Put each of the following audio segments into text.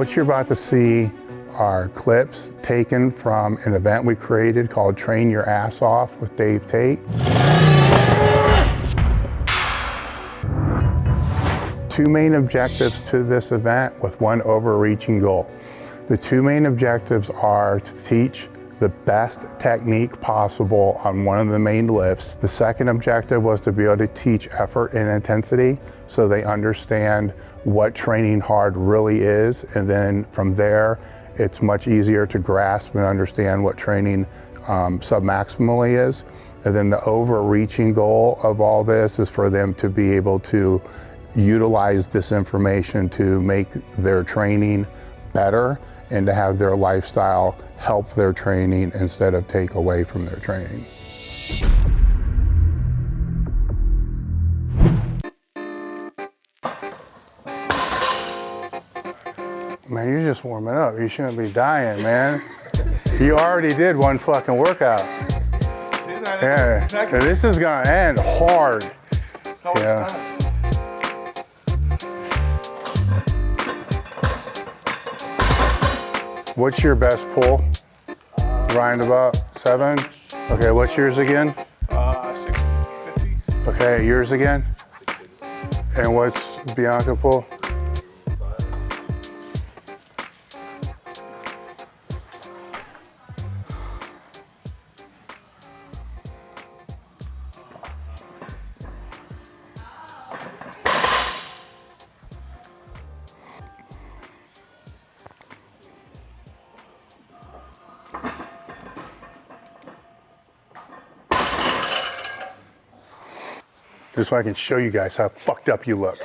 What you're about to see are clips taken from an event we created called Train Your Ass Off with Dave Tate. Two main objectives to this event with one overreaching goal. The two main objectives are to teach the best technique possible on one of the main lifts. The second objective was to be able to teach effort and intensity so they understand what training hard really is, and then from there it's much easier to grasp and understand what training submaximally is. And then the overreaching goal of all this is for them to be able to utilize this information to make their training better and to have their lifestyle help their training instead of take away from their training. Man, you're just warming up. You shouldn't be dying, man. You already did one fucking workout. Yeah, and this is gonna end hard. Yeah. What's your best pull? Round about 7? Okay, what's yours again? 650. Okay, yours again? And what's Bianca pull? Just so I can show you guys how fucked up you look.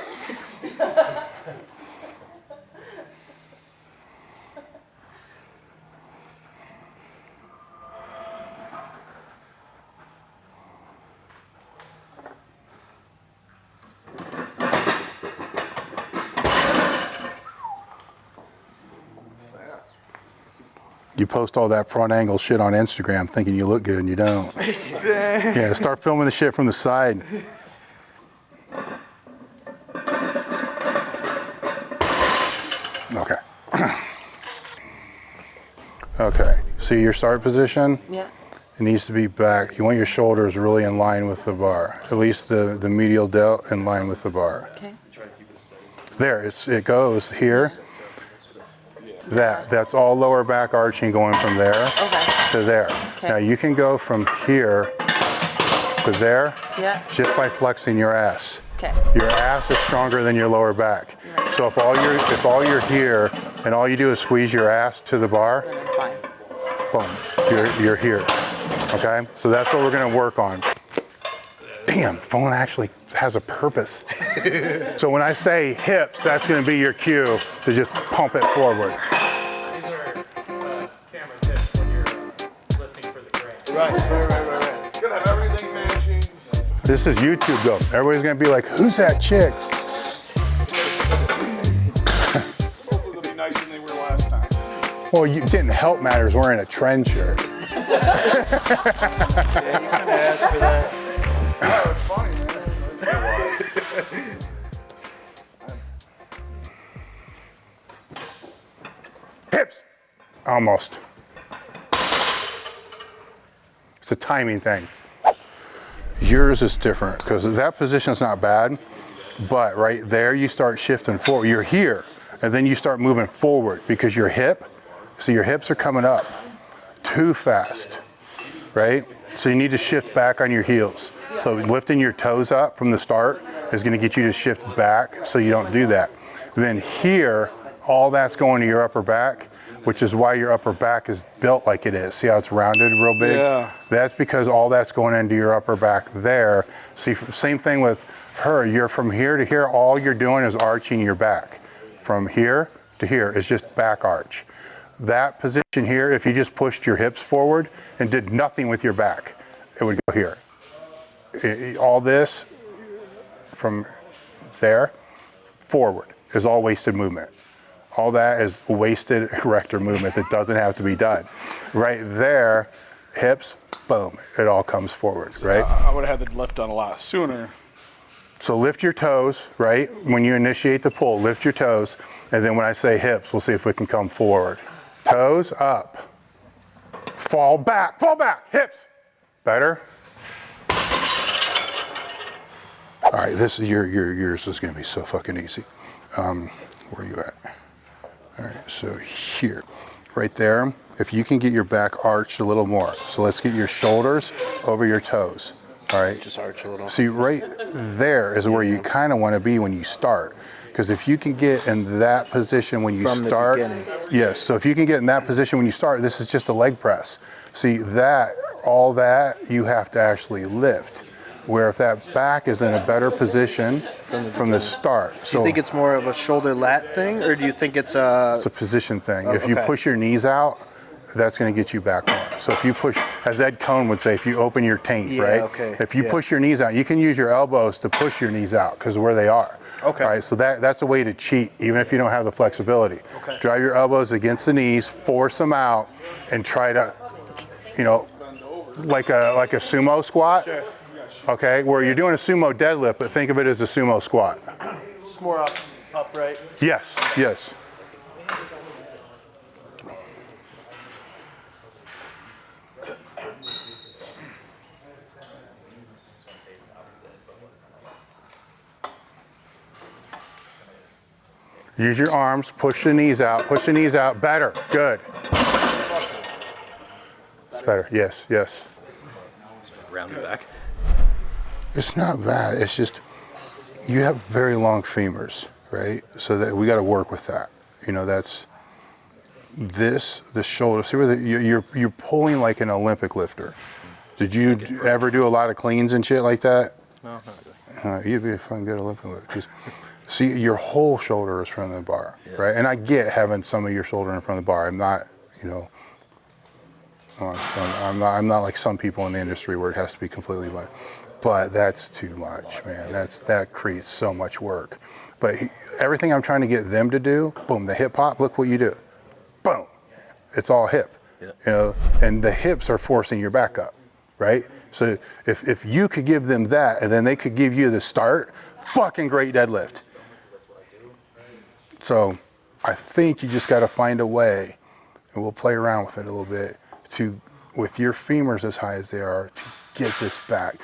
You post all that front angle shit on Instagram thinking you look good and you don't. Yeah, start filming the shit from the side. Okay. Okay, see your start position? Yeah. It needs to be back. You want your shoulders really in line with the bar. At least the medial delt in line with the bar. Okay. There, it goes here. That's all lower back arching going from there to there. Okay. Now you can go from here to there just by flexing your ass. Okay. Your ass is stronger than your lower back. Right. So if all you're here and all you do is squeeze your ass to the bar, Fine. boom, you're here. Okay? So that's what we're gonna work on. Damn, phone actually has a purpose. So when I say hips, that's gonna be your cue to just pump it forward. These are camera tips when you're lifting for the crane. Right. You gotta have everything matching. This is YouTube though. Everybody's gonna be like, who's that chick? Hopefully they'll be nicer than they were last time. Well, you didn't help matters wearing a trend shirt. Yeah, you kind of asked for that. That was funny, man. Hips. Almost. It's a timing thing. Yours is different because that position's not bad, but right there you start shifting forward. You're here, and then you start moving forward because your hips are coming up too fast, right? So you need to shift back on your heels. So lifting your toes up from the start is going to get you to shift back so you don't do that. Then here, all that's going to your upper back, which is why your upper back is built like it is. See how it's rounded real big? Yeah. That's because all that's going into your upper back there. See, same thing with her. You're from here to here, all you're doing is arching your back. From here to here is just back arch. That position here, if you just pushed your hips forward and did nothing with your back, it would go here. All this from there forward is all wasted movement. All that is wasted erector movement that doesn't have to be done. Right there, hips, boom, it all comes forward, right? I would have had the lift done a lot sooner. So lift your toes, right? When you initiate the pull, lift your toes. And then when I say hips, we'll see if we can come forward. Toes up. Fall back, hips. Better. All right, this is yours is gonna be so fucking easy. Where are you at? All right, so here, right there. If you can get your back arched a little more. So let's get your shoulders over your toes. All right. Just arch a little. See, right there is where you kind of want to be when you start. Because if you can get in that position when you start, yes. So if you can get in that position when you start, this is just a leg press. See that, all that you have to actually lift. Where if that back is in a better position from the start. Do you think it's more of a shoulder lat thing, or do you think it's a... It's a position thing. If you push your knees out, that's going to get you back more. So if you push, as Ed Cohn would say, if you open your taint, right? Okay. If you push your knees out, you can use your elbows to push your knees out because of where they are. Okay. Right. So that's a way to cheat, even if you don't have the flexibility. Okay. Drive your elbows against the knees, force them out, and try to, you know, like a sumo squat. Sure. Okay, where you're doing a sumo deadlift, but think of it as a sumo squat. It's more upright. Yes, yes. Use your arms, push the knees out, better, good. It's better, yes, yes. Round the back. It's not bad, it's just, you have very long femurs, right? So that we gotta work with that. You know, that's, the shoulder, see where you're pulling like an Olympic lifter. Did you ever do a lot of cleans and shit like that? No, not really. You'd be a fun good Olympic lifter. See, your whole shoulder is in front of the bar, right? And I get having some of your shoulder in front of the bar. I'm not, you know, I'm not like some people in the industry where it has to be completely blank. But that's too much, man. That creates so much work. But everything I'm trying to get them to do, boom, the hip hop, look what you do. Boom. It's all hip. You know, and the hips are forcing your back up, right? So if you could give them that and then they could give you the start, fucking great deadlift. So I think you just got to find a way, and we'll play around with it a little bit, to, with your femurs as high as they are, to get this back.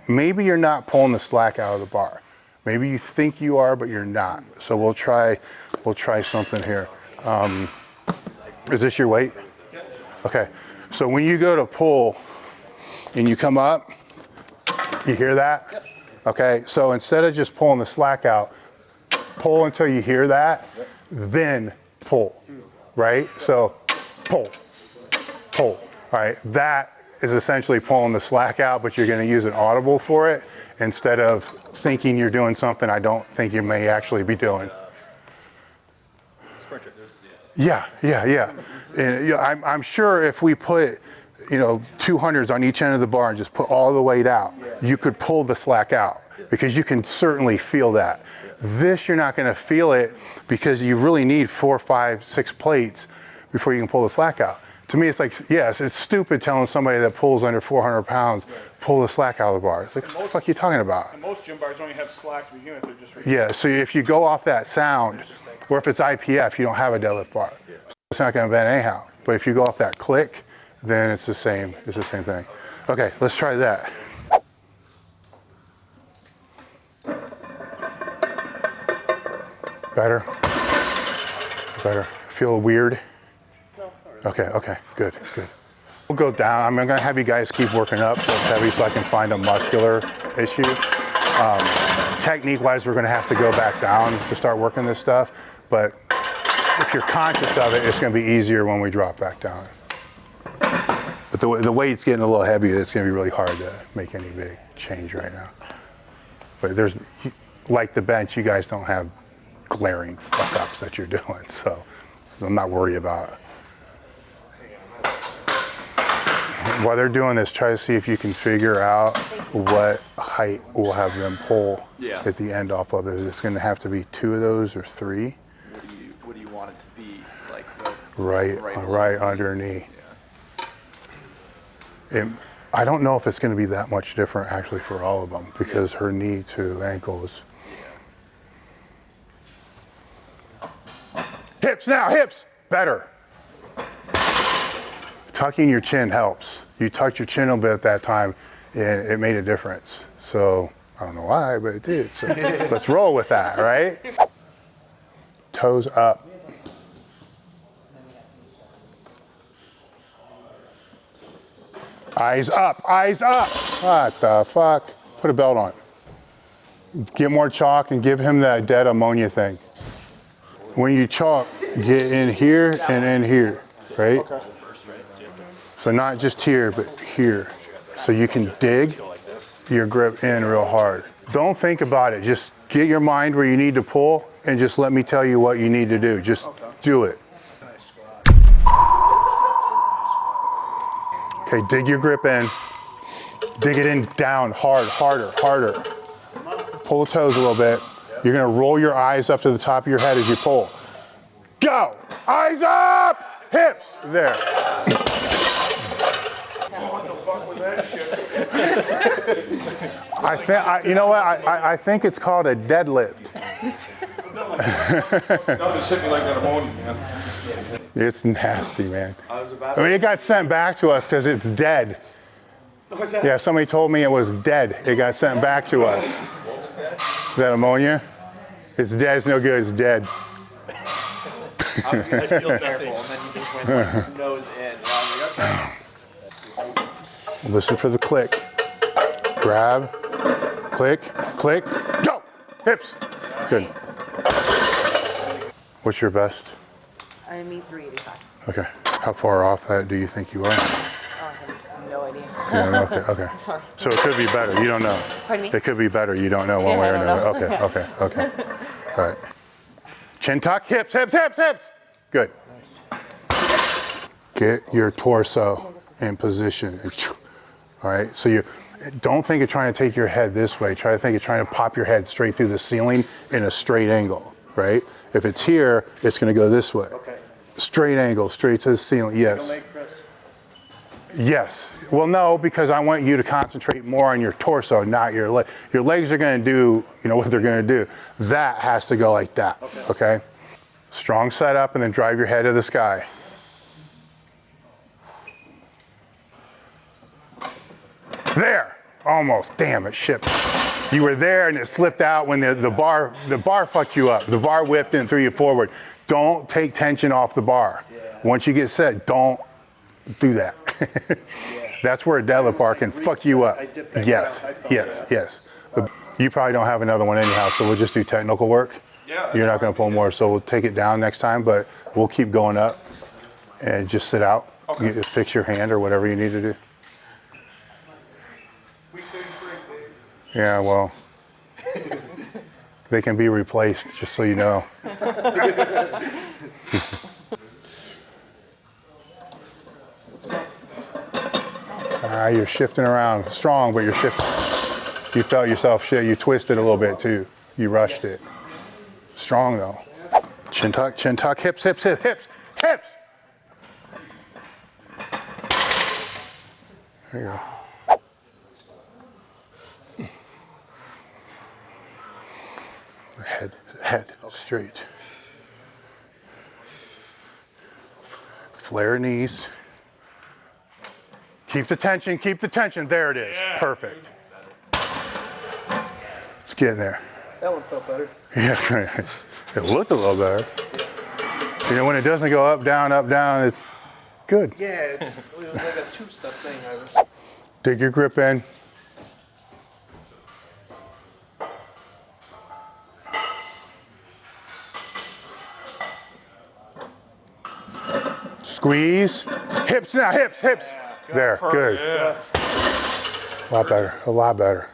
Maybe you're not pulling the slack out of the bar. Maybe you think you are, but you're not. So we'll try something here. Is this your weight? Okay. So when you go to pull and you come up, you hear that? Okay. So instead of just pulling the slack out, pull until you hear that, then pull, right? So pull. All right, that is essentially pulling the slack out, but you're gonna use an audible for it instead of thinking you're doing something I don't think you may actually be doing. Sprinter. Yeah. And, you know, I'm sure if we put, you know, 200s on each end of the bar and just put all the weight out, you could pull the slack out because you can certainly feel that. This, you're not going to feel it because you really need 4, 5, 6 plates before you can pull the slack out. To me, it's like, yes, it's stupid telling somebody that pulls under 400 pounds, pull the slack out of the bar. It's like, what the fuck are you talking about? And most gym bars don't even have slacks to begin with. They're just Yeah, so if you go off that sound, or if it's IPF, you don't have a deadlift bar. It's not going to bend anyhow. But if you go off that click, then it's the same thing. Okay, let's try that. Better? Feel weird? no. Okay, good. We'll go down. I'm gonna have you guys keep working up so it's heavy so I can find a muscular issue. Technique-wise, we're gonna have to go back down to start working this stuff, but if you're conscious of it, it's gonna be easier when we drop back down. But the weight's getting a little heavy, it's gonna be really hard to make any big change right now. But there's, like the bench, you guys don't have glaring fuck-ups that you're doing, so I'm not worried about it. While they're doing this, try to see if you can figure out what height we'll have them pull at the end off of it. Is it going to have to be 2 of those or 3? What do you want it to be? Like right underneath. Yeah. I don't know if it's going to be that much different actually for all of them because her knee to ankle is. Hips now, hips, better. Tucking your chin helps. You tucked your chin a bit at that time and it made a difference. So I don't know why, but it did. So let's roll with that, right? Toes up. Eyes up, eyes up. What the fuck? Put a belt on. Get more chalk and give him that dead ammonia thing. When you chalk, get in here and in here, right? Okay. So not just here, but here. So you can dig your grip in real hard. Don't think about it. Just get your mind where you need to pull and just let me tell you what you need to do. Just do it. Okay, dig your grip in. Dig it in down, hard, harder, harder. Pull the toes a little bit. You're gonna roll your eyes up to the top of your head as you pull. Go! Eyes up! Hips! There. What the fuck was that shit? You know what? I think it's called a deadlift. Nothing hit me like that ammonia, man. It's nasty, man. I mean, it got sent back to us because it's dead. What's that? Yeah, somebody told me it was dead. It got sent back to us. That ammonia? It's dead. It's no good. It's dead. I was going to feel careful, and then he just went like, nose in. And I was like, okay. Listen for the click. Grab, click, click, go! Hips. Good. What's your best? I'm 385. Okay. How far off that do you think you are? Oh, I have no idea. Yeah, okay, okay. Sorry. So it could be better. You don't know. Pardon me? It could be better. You don't know one way or I don't another. know. Okay, okay, okay. All right. Chin tuck, hips, hips, hips, hips. Good. Get your torso in position. All right. So you don't think of trying to take your head this way. Try to think of trying to pop your head straight through the ceiling in a straight angle. Right. If it's here, it's going to go this way. Okay. Straight angle, straight to the ceiling. Yes. Leg press. Yes. Well, no, because I want you to concentrate more on your torso, not your leg. Your legs are going to do, what they're going to do. That has to go like that. Okay? Strong setup and then drive your head to the sky. There. Almost. Damn it. Shit. You were there and it slipped out when the bar fucked you up. The bar whipped and threw you forward. Don't take tension off the bar. Once you get set, don't do that. That's where a deadlift bar can fuck you up. Yes, yes, yes. But you probably don't have another one anyhow, so we'll just do technical work. Yeah. You're not going to pull more, so we'll take it down next time, but we'll keep going up and just sit out. Okay. You fix your hand or whatever you need to do. Yeah, well, they can be replaced, just so you know. You're shifting around. Strong, but you're shifting. You felt yourself shit. You twisted a little bit too. You rushed it. Strong though. Chin tuck, hips, hips, hips, hips, hips. There you go. Head, straight. Flare knees. Keep the tension, keep the tension. There it is. Yeah. Perfect. Let's get in there. That one felt better. Yeah, it looked a little better. When it doesn't go up, down, it's good. Yeah, it was like a two-step thing. Dig your grip in. Squeeze. Hips now, hips, hips. Yeah, there, good. Yeah. A lot better, a lot better.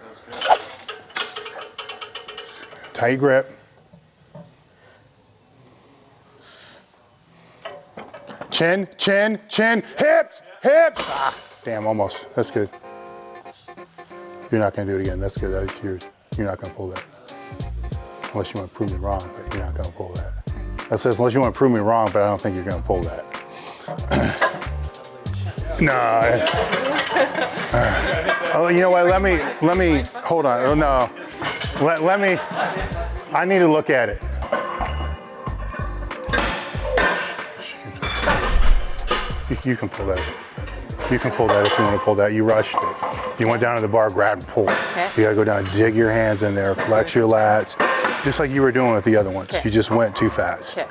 Tight grip. Chin, chin, chin, hips, hips. Ah, damn, almost. That's good. You're not gonna do it again. That's good. That's yours. You're not gonna pull that. Unless you want to prove me wrong, but you're not gonna pull that. That says unless you want to prove me wrong, but I don't think you're gonna pull that. No. Oh, you know what? Let me hold on. Oh no. Let me. I need to look at it. You can pull that. You can pull that if you want to pull that. You rushed it. You went down to the bar, grab and pull. Okay. You gotta go down, dig your hands in there, flex your lats, just like you were doing with the other ones. Okay. You just went too fast. Okay.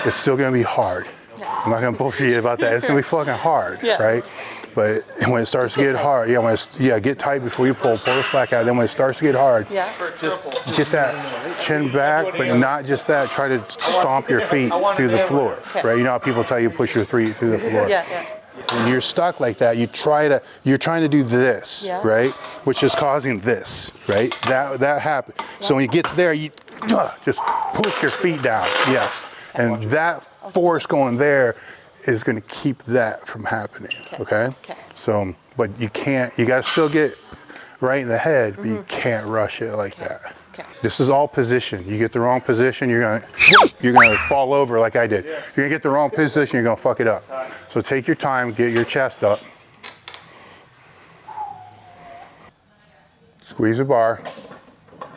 It's still gonna be hard. I'm not gonna bullshit you about that. It's gonna be fucking hard, Yeah. right? But when it starts to get hard, get tight before you pull the slack out. Then when it starts to get hard, Yeah. just get that chin back, but not just that. Try to stomp your feet through the floor, Okay. right? You know how people tell you push your feet through the floor. Yeah. When you're stuck like that, you're trying to do this, Yeah. right? Which is causing this, right? That happens. So when you get there, you just push your feet down, yes. And that force going there is going to keep that from happening, okay? So, but you can't, you got to still get right in the head, but you can't rush it like that. Okay. This is all position. You get the wrong position, you're gonna fall over like I did. You're gonna get the wrong position, you're gonna fuck it up. So take your time, get your chest up. Squeeze the bar.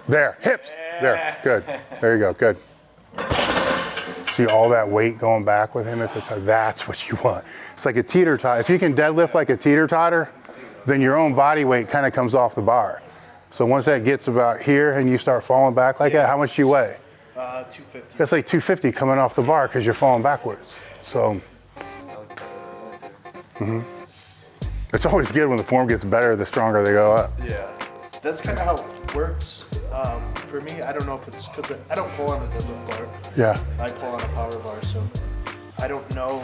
There, hips. There, good. There you go, good. See all that weight going back with him at the top? That's what you want. It's like a teeter-totter. If you can deadlift like a teeter-totter, then your own body weight kind of comes off the bar. So once that gets about here and you start falling back like that, how much do you weigh? 250. That's like 250 coming off the bar because you're falling backwards. So, it's always good when the form gets better, the stronger they go up. Yeah. That's kind of how it works. For me, I don't know if it's because I don't pull on a deadlift bar. Yeah. I pull on a power bar, so I don't know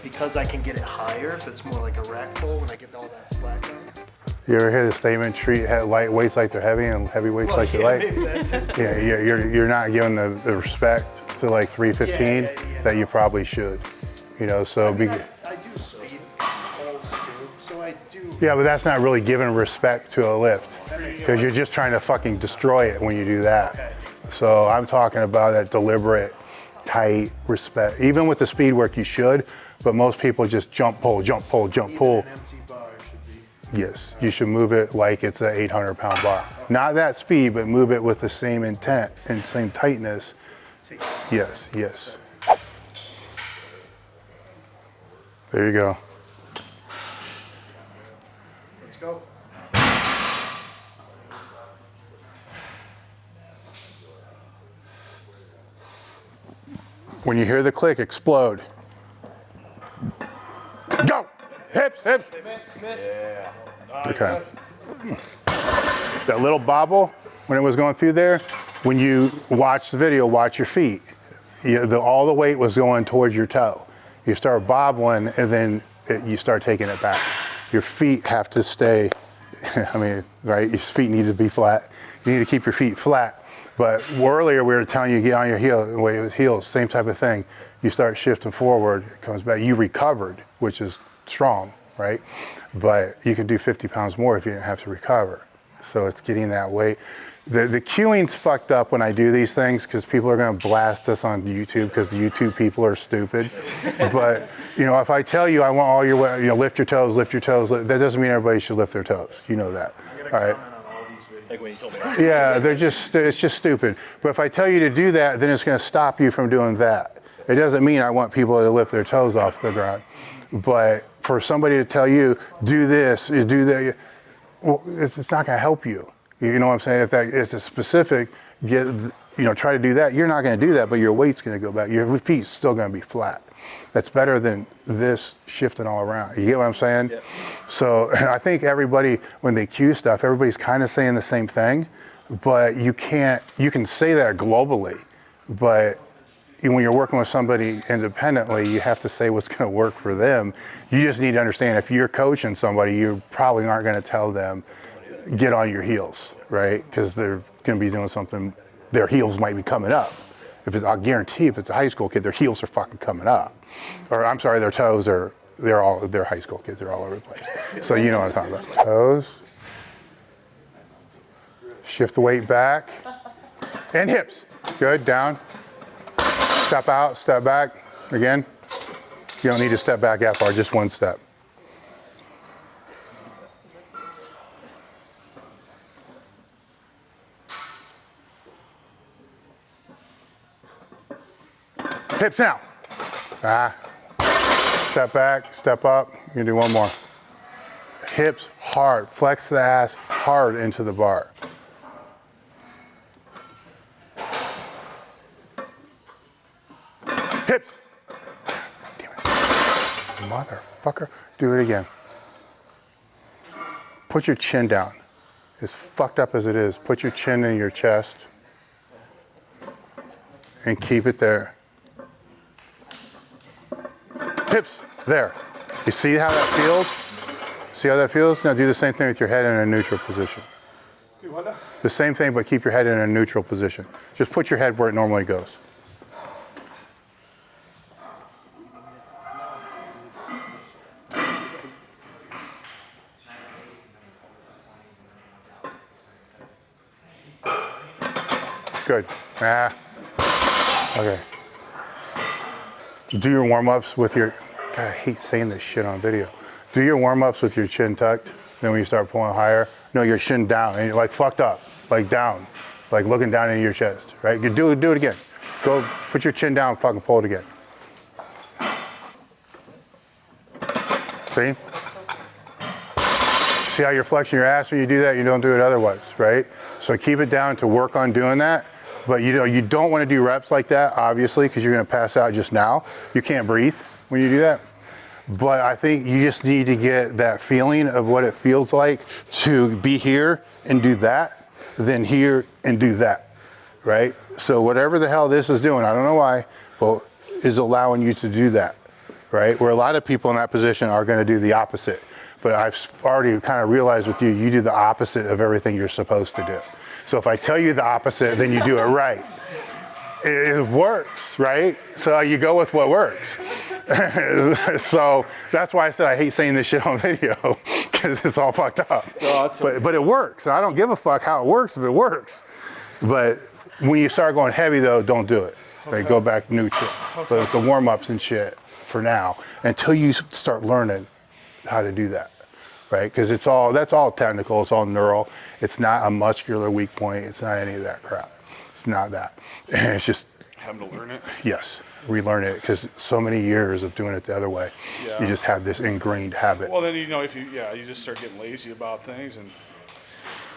because I can get it higher if it's more like a rack pull when I get all that slack on. You ever hear the statement, treat light weights like they're heavy and heavy weights like they're light? Maybe that's it. Yeah, you're not giving the respect to like 315 that you probably should. You know, so I do speed pulls too, so I do. yeah, but that's not really giving respect to a lift because you're just trying to fucking destroy it when you do that. So I'm talking about that deliberate, tight respect. Even with the speed work, you should, but most people just jump, pull, jump, pull, jump, pull. Even an empty bar should be. Yes, you should move it like it's an 800-pound bar. Not that speed, but move it with the same intent and same tightness. Yes, yes. There you go. Let's go. When you hear the click, explode. Go! Hips, hips. Okay. That little bobble, when it was going through there, when you watch the video, watch your feet. All the weight was going towards your toe. You start bobbling and then you start taking it back. Your feet have to stay, I mean, right? Your feet need to be flat. You need to keep your feet flat. But earlier we were telling you get on your heels, same type of thing. You start shifting forward, it comes back. You recovered, which is strong, right? But you could do 50 pounds more if you didn't have to recover. So it's getting that weight. The cueing's fucked up when I do these things because people are gonna blast us on YouTube because the YouTube people are stupid. But if I tell you I want all your weight, lift your toes, that doesn't mean everybody should lift their toes. You know that, all right? Like when you told me. Yeah, it's just stupid. But if I tell you to do that, then it's gonna stop you from doing that. It doesn't mean I want people to lift their toes off the ground. But for somebody to tell you, do this, you do that, well, it's not gonna help you. You know what I'm saying? If that is a specific, try to do that. You're not gonna do that, but your weight's gonna go back. Your feet's still gonna be flat. That's better than this shifting all around. You get what I'm saying? Yep. So I think everybody, when they cue stuff, everybody's kind of saying the same thing, but you can say that globally, but when you're working with somebody independently, you have to say what's gonna work for them. You just need to understand if you're coaching somebody, you probably aren't gonna tell them, get on your heels, right? Because they're gonna be doing something, their heels might be coming up. I'll guarantee if it's a high school kid, their heels are fucking coming up. Or I'm sorry, their toes they're high school kids, they're all over the place. So you know what I'm talking about. Toes. Shift the weight back. And hips. Good, down. Step out, step back. Again. You don't need to step back that far, just one step. Hips now. Step back, step up. You can do one more. Hips hard, flex the ass hard into the bar. Hips. Damn it. Motherfucker. Do it again. Put your chin down. As fucked up as it is, put your chin in your chest and keep it there. Hips, there. You see how that feels? See how that feels? Now do the same thing with your head in a neutral position. Do what now? The same thing, but keep your head in a neutral position. Just put your head where it normally goes. Good. Okay. Do your warm-ups with your, God, I hate saying this shit on video. Do your warm-ups with your chin tucked. Then when you start pulling higher, no, your chin down, and you're like fucked up, like down, like looking down into your chest, right? You do it again. Go, put your chin down, fucking pull it again. See? See how you're flexing your ass when you do that? You don't do it otherwise, right? So keep it down to work on doing that. But you don't want to do reps like that, obviously, because you're going to pass out just now. You can't breathe when you do that. But I think you just need to get that feeling of what it feels like to be here and do that, then here and do that, right? So whatever the hell this is doing, I don't know why, but is allowing you to do that, right? Where a lot of people in that position are going to do the opposite. But I've already kind of realized with you, you do the opposite of everything you're supposed to do. So if I tell you the opposite, then you do it right. It works, right? So you go with what works. So that's why I said I hate saying this shit on video, because it's all fucked up. But it works. I don't give a fuck how it works if it works. But when you start going heavy though, don't do it. Okay. Like, go back neutral. But with the warm-ups and shit for now, until you start learning how to do that. Right? Because that's all technical, it's all neural. It's not a muscular weak point, it's not any of that crap. It's not that. It's just Having to learn it? Yes, relearn it, because so many years of doing it the other way, you just have this ingrained habit. Well, then, if you just start getting lazy about things and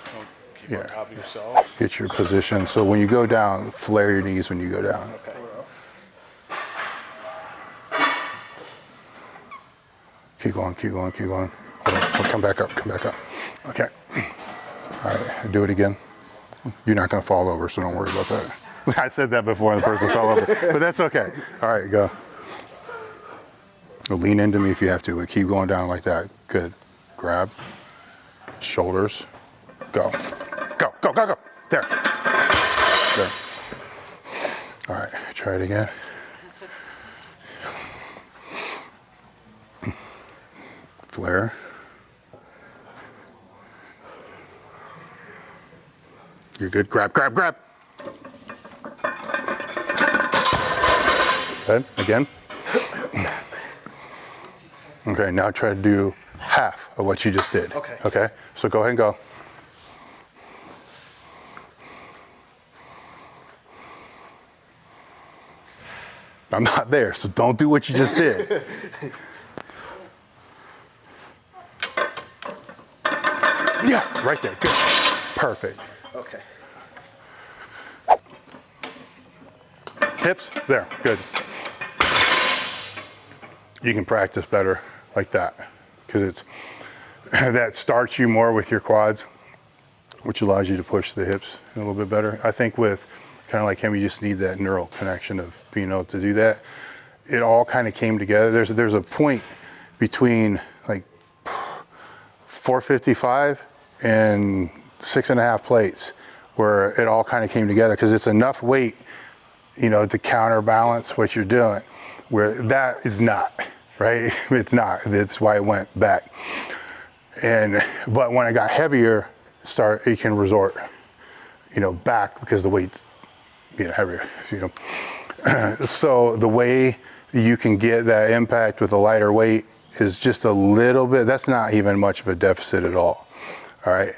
don't keep on top of yourself. Get your position. So when you go down, flare your knees when you go down. Okay. Keep going, keep going, keep going. Come back up, come back up. Okay. All right, do it again. You're not gonna fall over, so don't worry about that. I said that before and the person fell over, but that's okay. All right, go. Lean into me if you have to, but keep going down like that. Good. Grab. Shoulders. Go. Go, go, go, go. There. There. All right, try it again. Flare. You're good. Grab, grab, grab. Good. Again. Okay, now try to do half of what you just did. Okay. Okay, so go ahead and go. I'm not there, so don't do what you just did. Yeah, right there. Good. Perfect. Okay. Hips, there, good. You can practice better like that, because that starts you more with your quads, which allows you to push the hips a little bit better. I think with kind of like him, you just need that neural connection of being able to do that. It all kind of came together. There's a point between like 455 and 6.5 plates where it all kind of came together, because it's enough weight, to counterbalance what you're doing, where that is not, right? It's not. That's why it went back. But when it got heavier, it can resort, back, because the weight's getting heavier, So the way you can get that impact with a lighter weight is just a little bit. That's not even much of a deficit at all. All right.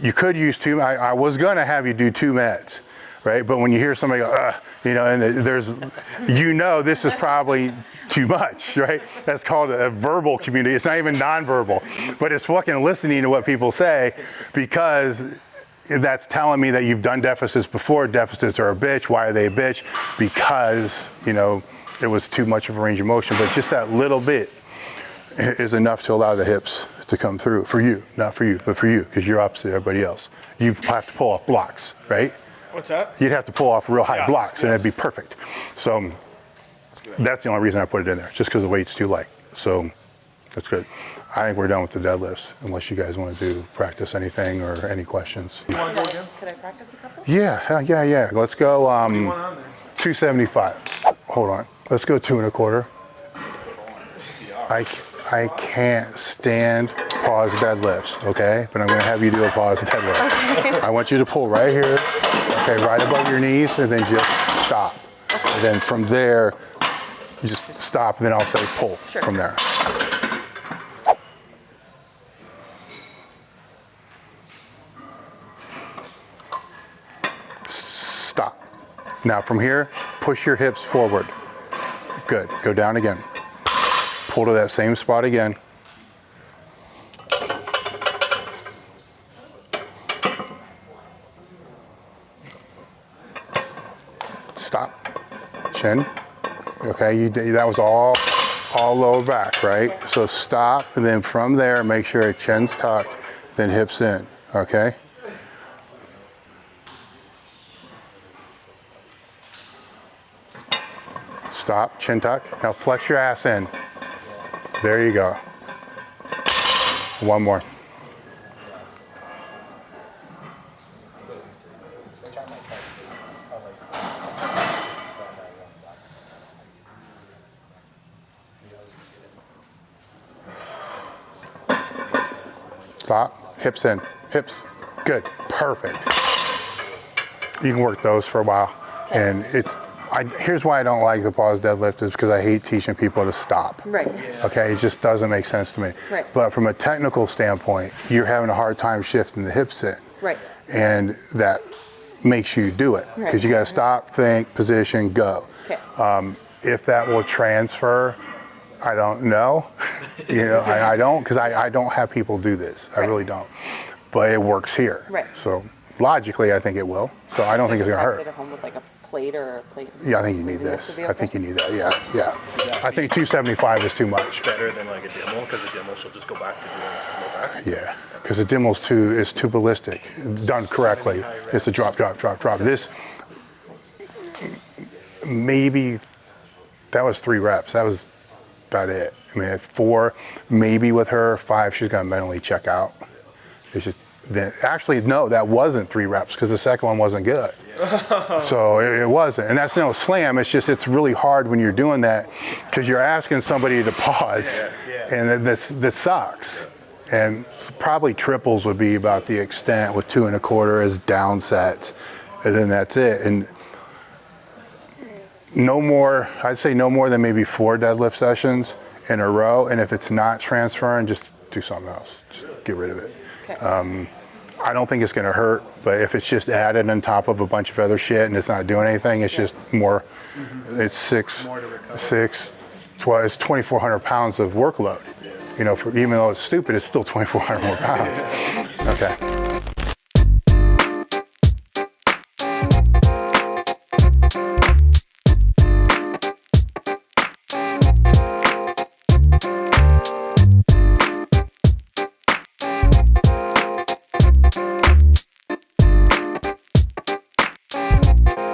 You could use two. I was gonna have you do 2 meds, right? But when you hear somebody go, you know, and there's, you know, this is probably too much, right? That's called a verbal community. It's not even nonverbal, but it's fucking listening to what people say, because that's telling me that you've done deficits before. Deficits are a bitch. Why are they a bitch? Because, you know, it was too much of a range of motion, but just that little bit is enough to allow the hips to come through. For you, not for you, but for you, because you're opposite everybody else. You have to pull off blocks, right? What's that? You'd have to pull off real high Yeah, blocks, and it'd be perfect. So that's the only reason I put it in there, just because the weight's too light. So that's good. I think we're done with the deadlifts, unless you guys want to do practice anything or any questions. Could I practice a couple? Yeah. Let's go 275. Hold on. Let's go 2 1/4. I can't stand pause deadlifts, okay? But I'm gonna have you do a pause deadlift. I want you to pull right here, okay, right above your knees, and then just stop. And then from there, just stop, and then I'll say pull from there. Stop. Now from here, push your hips forward. Good, go down again. Pull to that same spot again. Stop. Chin. Okay, that was all lower back, right? So stop, and then from there, make sure chin's tucked, then hips in, okay? Stop, chin tuck. Now flex your ass in. There you go. One more. Stop, hips in, hips. Good, perfect. You can work those for a while. And here's why I don't like the pause deadlift, is because I hate teaching people to stop. Right. Okay, it just doesn't make sense to me. Right. But from a technical standpoint, you're having a hard time shifting the hips in. Right. And that makes you do it, because you got to stop, think, position, go. Okay. If that will transfer, I don't know. You know, I don't, because I don't have people do this. I really don't. But it works here. Right. So logically, I think it will. So I don't think it's going to hurt. Sit at home with like a plate or a plate. Yeah, I think you need this. I think you need that. Yeah. I think 275 is too much. Better than like a demo, because a demo she'll just go back to doing low back. Yeah, because the demo's too ballistic. Done correctly, it's a drop. This, maybe, that was 3 reps. That was about it. I mean, at 4, maybe with her, 5, she's gonna mentally check out. It's just, actually, no, that wasn't 3 reps, because the second one wasn't good. So it wasn't, and that's no slam. It's just, it's really hard when you're doing that, because you're asking somebody to pause, and that sucks. And probably triples would be about the extent, with 2 1/4 as down sets, and then that's it. And no more, I'd say no more than maybe 4 deadlift sessions in a row. And if it's not transferring, just do something else. Just get rid of it. Okay. I don't think it's going to hurt, but if it's just added on top of a bunch of other shit and it's not doing anything, it's just more. It's 2,400 pounds of workload. You know, even though it's stupid, it's still 2,400 more pounds. Okay.